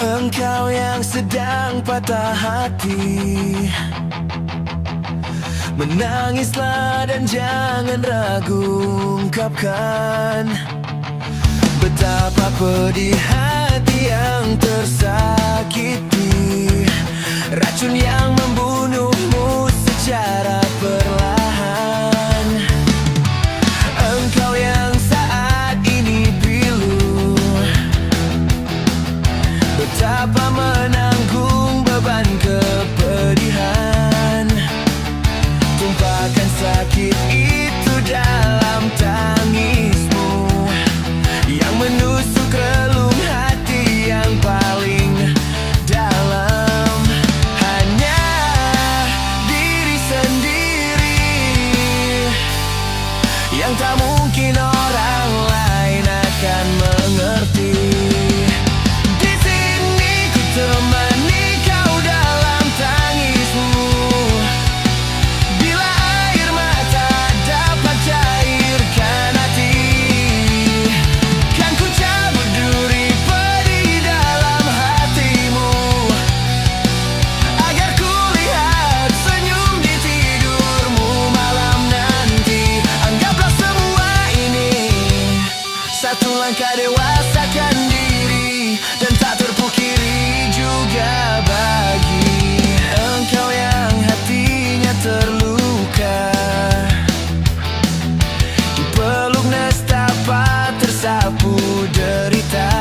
Engkau yang sedang patah hati, menangislah dan jangan ragu ungkapkan betapa pedih hati yang tersakiti, racun yang membunuhmu secara perlahan. Engkau yang saat ini pilu, betapa menanggung beban kepedihan, tumpahkan sakit itu dalam tangismu yang menusuk relung hati yang paling dalam. Hanya diri sendiri yang tak mungkin orang lain akan mengerti. Di sini ku temani kau dalam tangismu, bila air mata dapat cairkan hati, kan ku cabut duri pedih dalam hatimu, agar ku lihat senyum di tidurmu malam nanti. Anggaplah semua ini satu langkah dewasakan diri, dan tak terpungkiri juga bagi engkau yang hatinya terluka, dipeluk nestapa tersapu derita,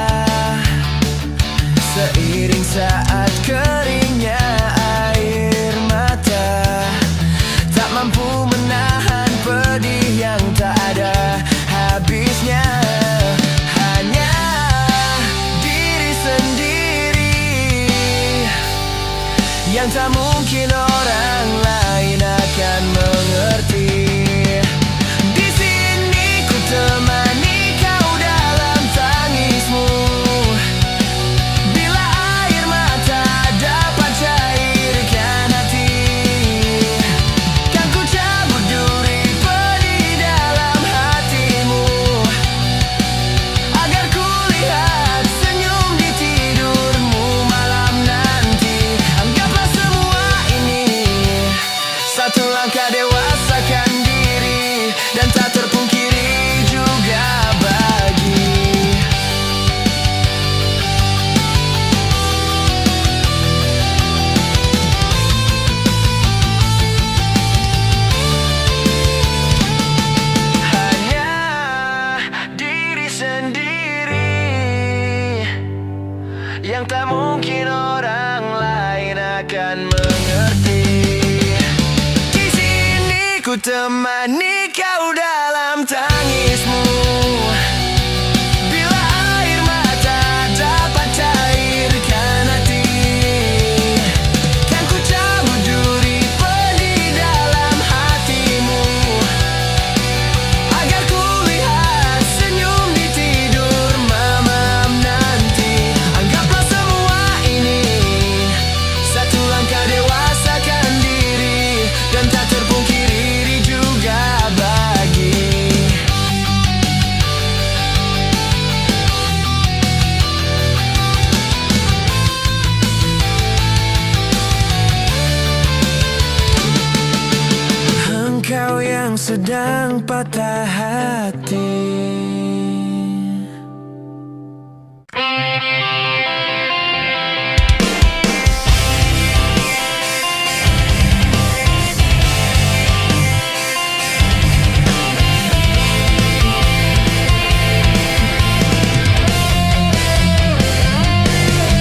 seiring saat keringnya air mata, tak mampu menahan pedih yang tak ada habisnya. Hanya diri sendiri yang tak mungkin orang lain akan mengerti. Di sini ku temani kau dalam tangismu, bila air mata dapat cairkan hati, kan ku cabut duri pedih dalam hatimu, agar ku lihat senyum di tidurmu malam nanti. Anggaplah semua ini satu langkah dewasakan diri, dan tak terpungkiri juga bagi hanya diri sendiri yang tak mungkin orang lain akan mengerti. Di sini ku temani kau dalam tangismu, bila air mata dapat cairkan hati, kan ku cabut duri pedih dalam hatimu, agar ku lihat senyum di tidur malam nanti. Anggaplah semua ini satu langkah dewasakan diri, dan tak terpungkiri juga bagi engkau yang sedang patah hati.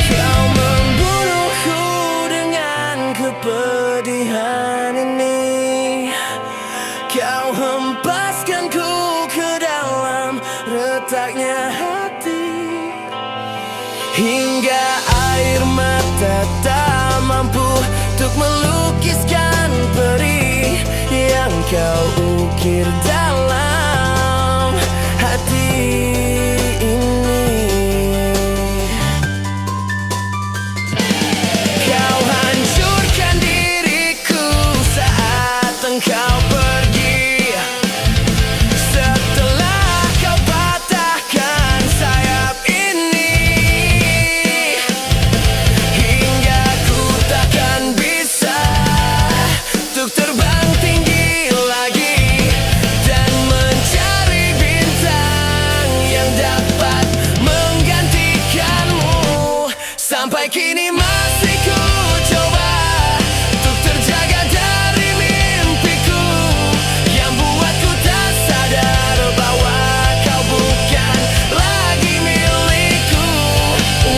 Kau membunuhku dengan kepedihan ini, kau hempaskanku ke dalam retaknya hati, hingga air mata tak mampu untuk melukiskan perih yang kau ukir dalam hati ini. Sampai kini masih ku coba untuk terjaga dari mimpiku yang buatku tak sadar bahwa kau bukan lagi milikku.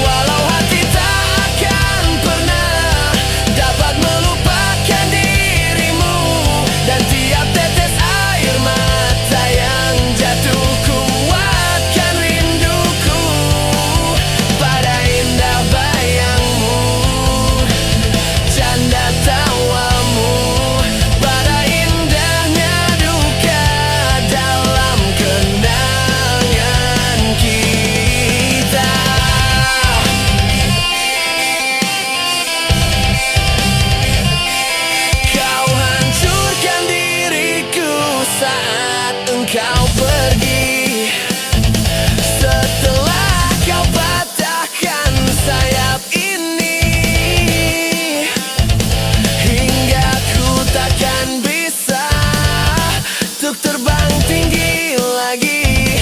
Walau hati tak akan pernah dapat melupakan dirimu, dan tiap tetes air mata yang jatuh kuatkan rinduku pada indah bayangmu, canda tawamu, pada indahnya duka dalam kenangan kita. Kau hancurkan diriku saat engkau pergi, setelah kau patahkan sayap ini, hingga ku takkan bisa untuk terbang tinggi lagi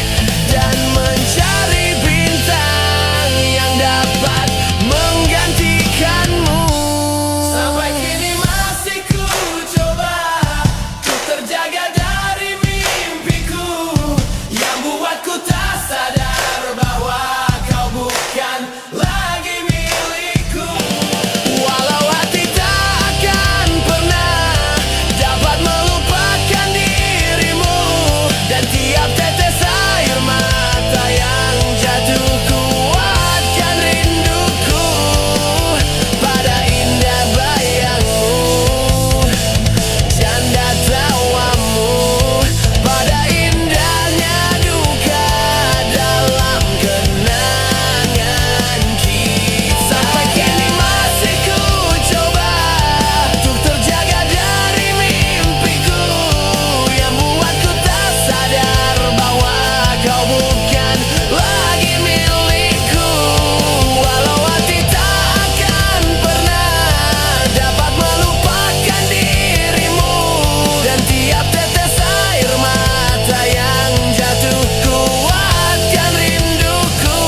dan mencari bintang yang dapat menggantikanmu. Sampai kini masih ku coba untuk terjaga dari mimpiku yang buatku tak sadar bahwa kau bukan lagi milikku. Walau hati tak akan pernah dapat melupakan dirimu, dan tiap tetes air mata yang jatuh kuatkan rinduku pada indah bayangmu, canda tawamu, pada indahnya duka dalam kenangan kita. Sampai kini masih ku coba untuk terjaga dari mimpiku yang buatku tak sadar bahwa kau bukan lagi milikku. Walau hati tak akan pernah dapat melupakan dirimu, dan tiap tetes air mata yang jatuh kuatkan rinduku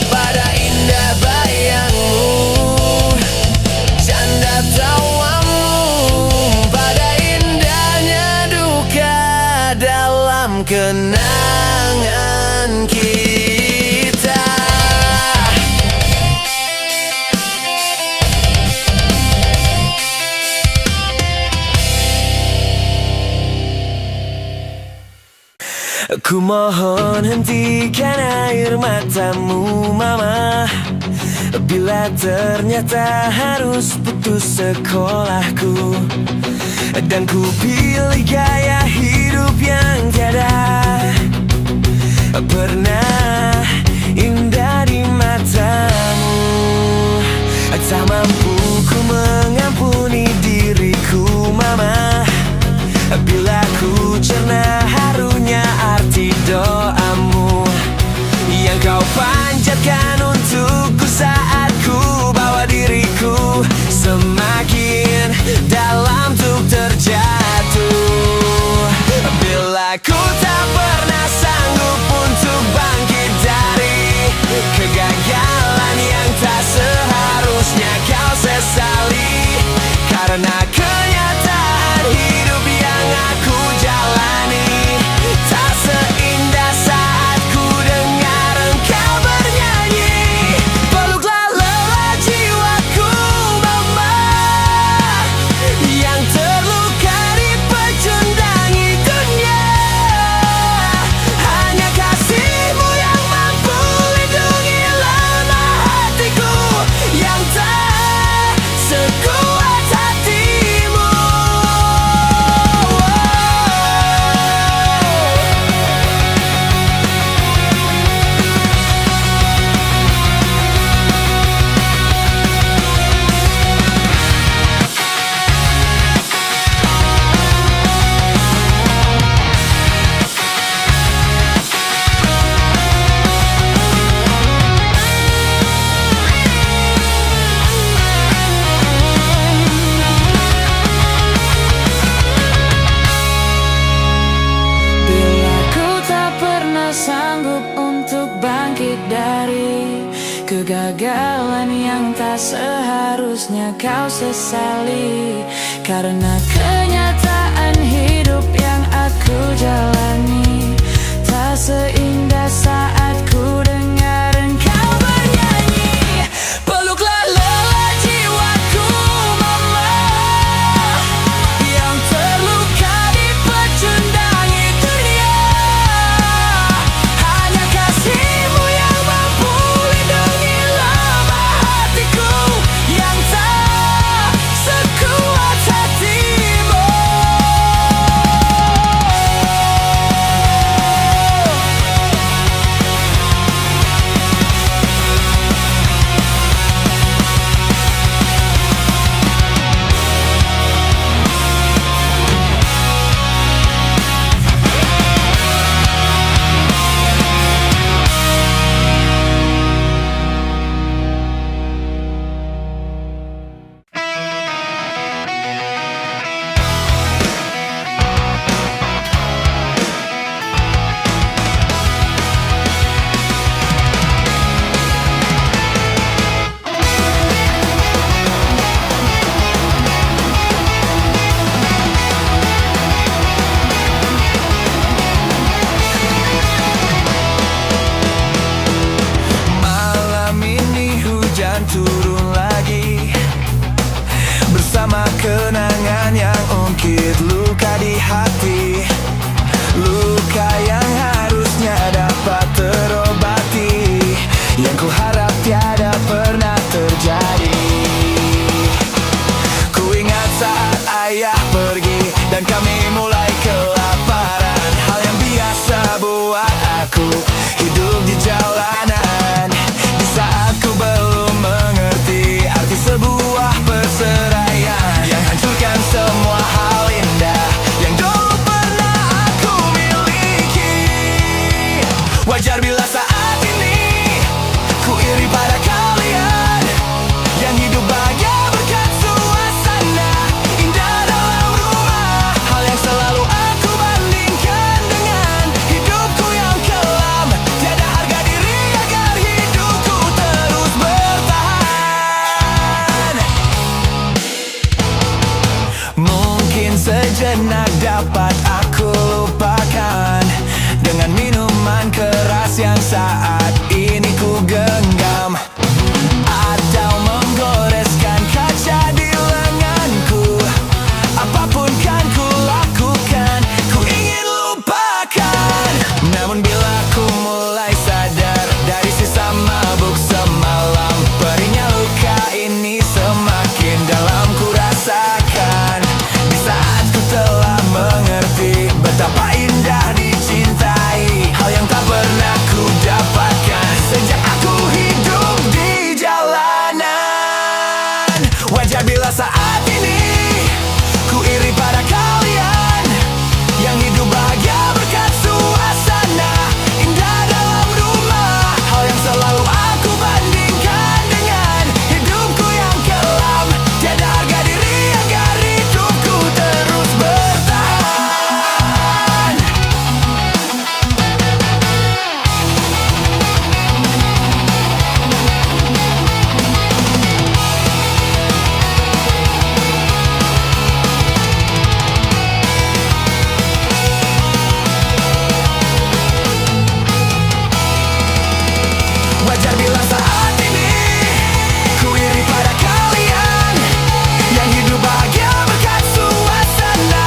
pada indah bayangmu, canda tawamu, pada indahnya duka dalam kenangan kita. Ku mohon hentikan air matamu, mama, bila ternyata harus putus sekolahku, dan ku pilih gaya hidup yang tiada pernah indah di matamu. Tak mampu ku mengampuni diriku, mama, bila ku cerna harunya arti doamu yang kau panjatkan untukku saat ku bawa diriku semakin dalam untuk terjatuh. Bila ku tak pernah sanggup untuk bangkit dari kegagalan yang tak seharusnya kau kegagalan yang tak seharusnya kau sesali, karena kenyataan hidup yang aku jalani tak seindah saat ku dengar engkau bernyanyi. Peluklah lelah jiwaku mama, yang terluka dipecundangi dunia. Hanya kasihmu yang mampu lindungi lemah hatiku yang tak sekuat hatimu. Turun lagi bersama kenangan yang ungkit luka di hati, luka yang harusnya dapat terobati, yang ku harap tiada pernah terjadi. Ku ingat saat ayah pergi dan kami mulai kelaparan, hal yang biasa buat aku hidup di jalanan. Di saat ku belum mengerti arti sebuah perceraian yang hancurkan semua hal indah yang dulu pernah aku miliki. Wajar bila saat ini ku iri pada kalian yang hidup bahagia berkat suasana indah dalam rumah. Hal yang selalu aku bandingkan dengan hidupku yang kelam. Tiada harga diri agar hidupku terus bertahan. Mungkin sejenak dapat aku lupakan dengan minuman keras yang saat ini ku genggam, atau menggoreskan kaca di lenganku. Apapun kan ku lakukan, ku ingin lupakan. Namun bila ku mulai sadar dari sisa mabuk semalam, perihnya luka ini semakin dalam ku rasakan. Di saat ku telah mengerti betapa indah dicintai, hal yang tak pernah ku dapatkan sejak aku hidup di jalanan. Wajar bila saat ini ku iri pada kalian yang hidup bahagia berkat suasana indah dalam rumah. Hal yang selalu aku bandingkan dengan hidupku yang kelam. Tiada harga diri agar hidupku terus bertahan. Wajar bila saat ini ku iri pada kalian yang hidup bahagia berkat suasana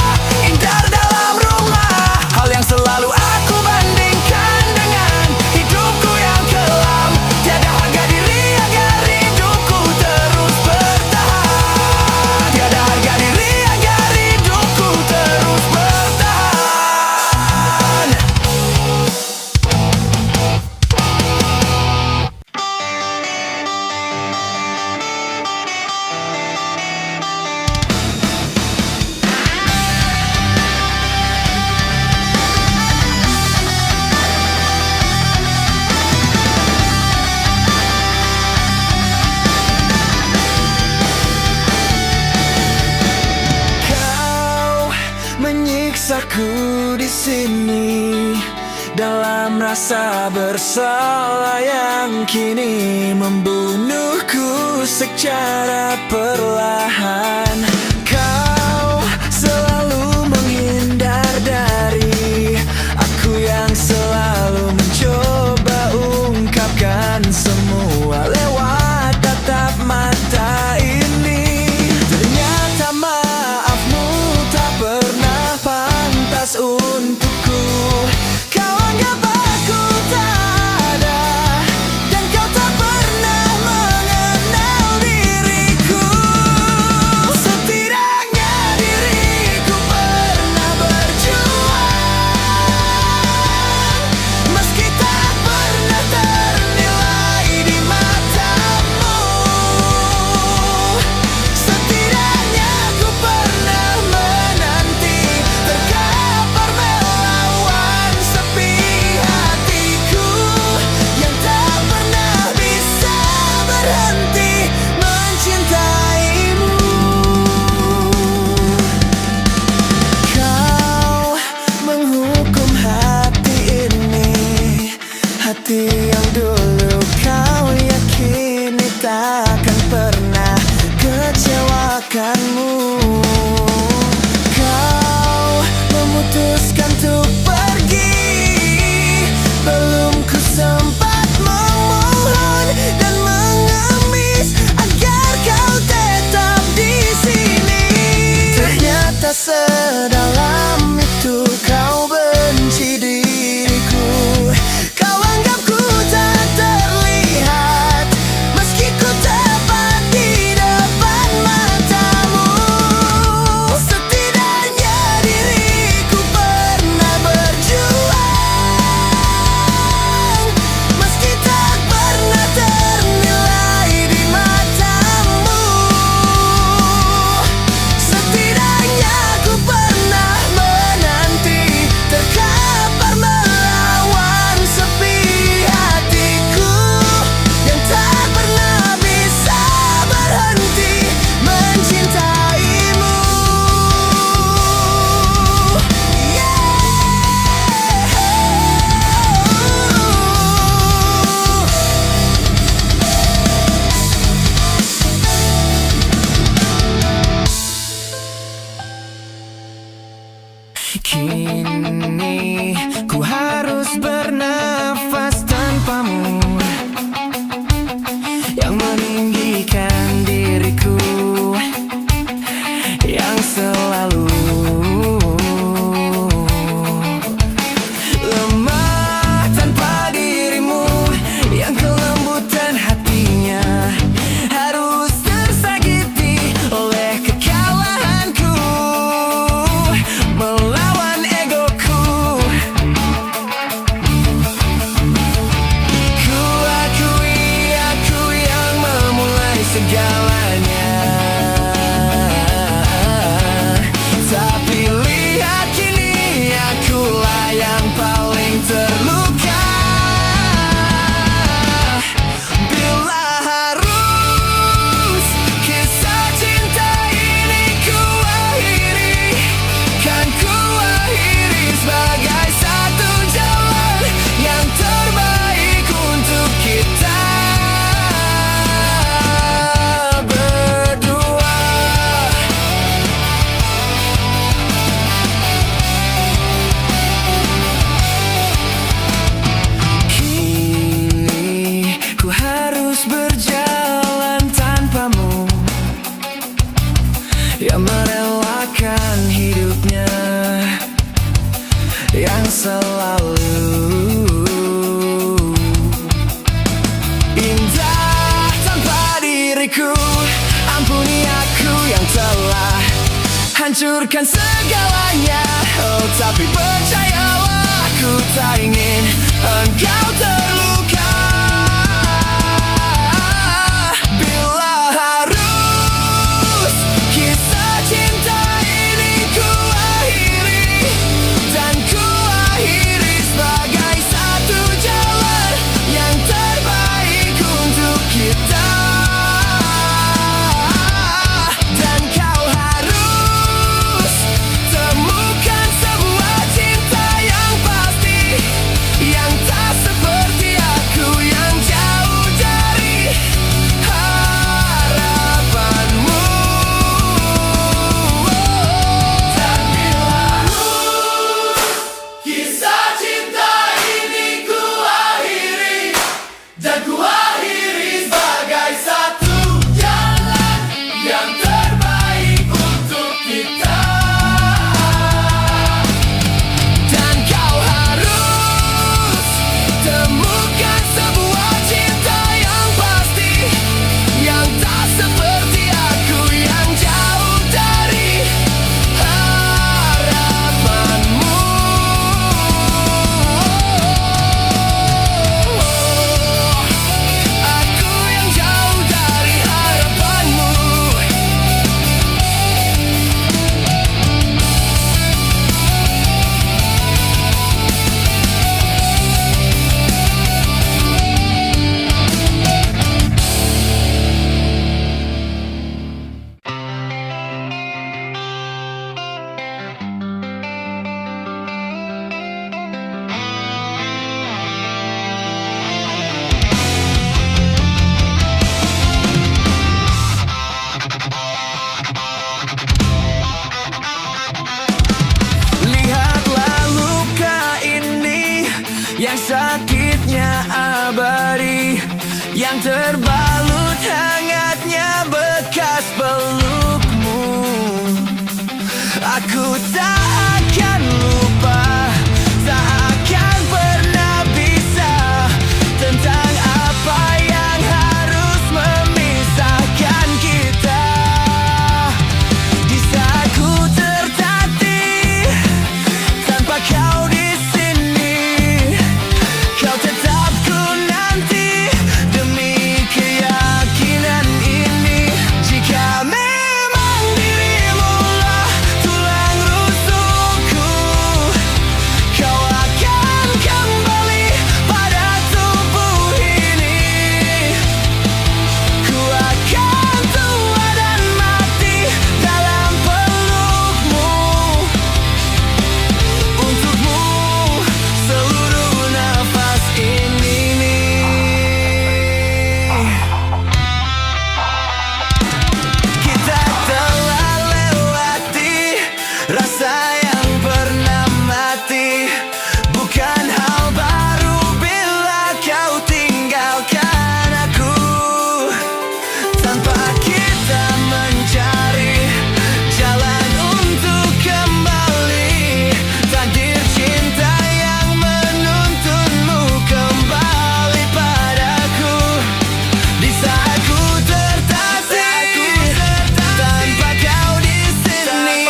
indah dalam rumah. Hal yang selalu aku bandingkan dengan hidupku yang kelam. Tiada harga diri agar hidupku terus bertahan. Tiada harga diri agar hidupku terus bertahan. Kau menyiksaku di sini dalam rasa bersalah yang kini membunuhku secara perlahan. Kau selalu menghindar dari aku yang selalu mencoba ungkapkan semua lewat tatap mata ini. Ternyata maafmu tak pernah pantas untukku. Kau anggap aku tak ada, dan kau tak pernah mengenal diriku. Setidaknya diriku pernah berjuang, meski tak pernah ternilai di matamu. Setidaknya ku pernah menanti, terkapar melawan sepi hatiku yang tak pernah bisa berhenti mencintaimu. Kau menghukum hati ini, hati yang dulu kau yakini takkan pernah kecewakanmu. Kau memutuskan untuk pergi, belum ku sempat memohon dan mengemis agar kau tetap di sini. Ternyata sedalam itu kau benci diriku. Kau anggap ku tak terlihat, meski ku tepat di depan matamu. Setidaknya diriku pernah berjuang, meski tak pernah ternilai di matamu. Setidaknya ku pernah menanti, terkapar melawan sepi hatiku yang tak pernah bisa berhenti mencintaimu. Kini ku harus bernafas tanpamu, yang meninggikan diriku yang selalu lemah tanpa dirimu, yang kelembutan hatinya harus tersakiti oleh kekalahanku melawan egoku. Ku akui aku yang memulai segalanya, tapi lihat kini akulah yang paling terluka. Bila harus kisah cinta ini ku akhiri, kan ku akhiri sebagai satu jalan yang terbaik untuk kita berdua. Kini ku harus berjalan tanpamu, yang merelakan hidupnya yang selalu indah tanpa diriku. Ampuni aku yang telah hancurkan segalanya. Oh, tapi percayalah, ku tak ingin engkau terluka. Bila harus kisah cinta ini ku akhiri, dan ku akhiri sebagai satu jalan yang terbaik untuk kita. Dan kau harus temukan sebuah cinta yang pasti, terbalut hangatnya bekas pelukmu. Aku tak akan lupa, tak akan pernah bisa tentang apa yang harus memisahkan kita. Di saat ku tertatih tanpa kau di sini, kau tetap ku nanti demi keyakinan ini. Jika memang dirimu lah tulang rusukku, kau akan kembali pada tubuh ini. Ku akan tua dan mati dalam pelukmu. Untukmu seluruh nafas ini. Kita telah lewati rasa yang pernah mati. Bukan hal baru bila kau tinggalkan aku tanpa kita mencari jalan untuk kembali. Takdir cinta yang menuntunmu kembali padaku. Di saat ku tertatih tanpa kau di sini,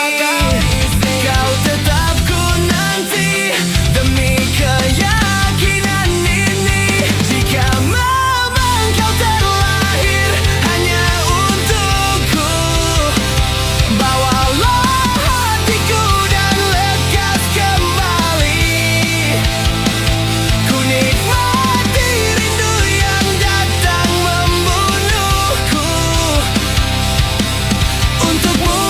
kau tetap ku nanti demi keyakinan ini. Jika memang kau terlahir hanya untukku, bawalah hatiku dan lekas kembali. Ku nikmati rindu yang datang membunuhku. Untukmu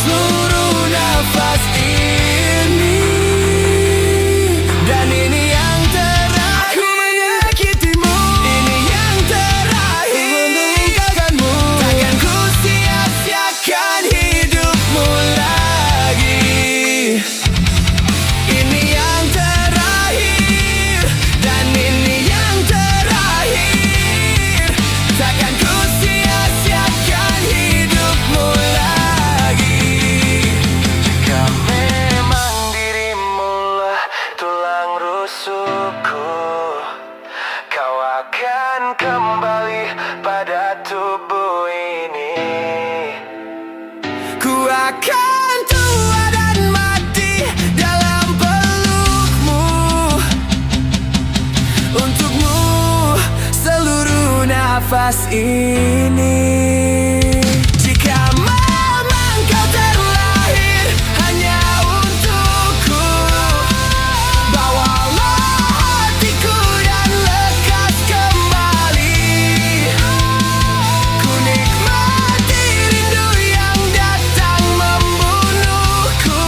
seluruh nafas ini. Dan ini yang terakhir. Aku menyakitimu. Ini yang terakhir meninggalkanmu. Takkan ku sia-siakan hidupmu lagi. Ini yang terakhir. Dan ini yang terakhir. Takkan ku sia-siakan hidupmu lagi. Jika memang dirimu lah tulang rusukku, kau akan kembali pada tubuh ini. Ku akan tua dan mati dalam pelukmu. Untukmu seluruh nafas ini. Jika memang kau terlahir hanya untukku, bawalah hatiku dan lekas kembali. Ku nikmati rindu yang datang membunuhku.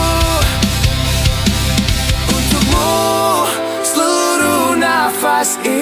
Untukmu seluruh nafas ini.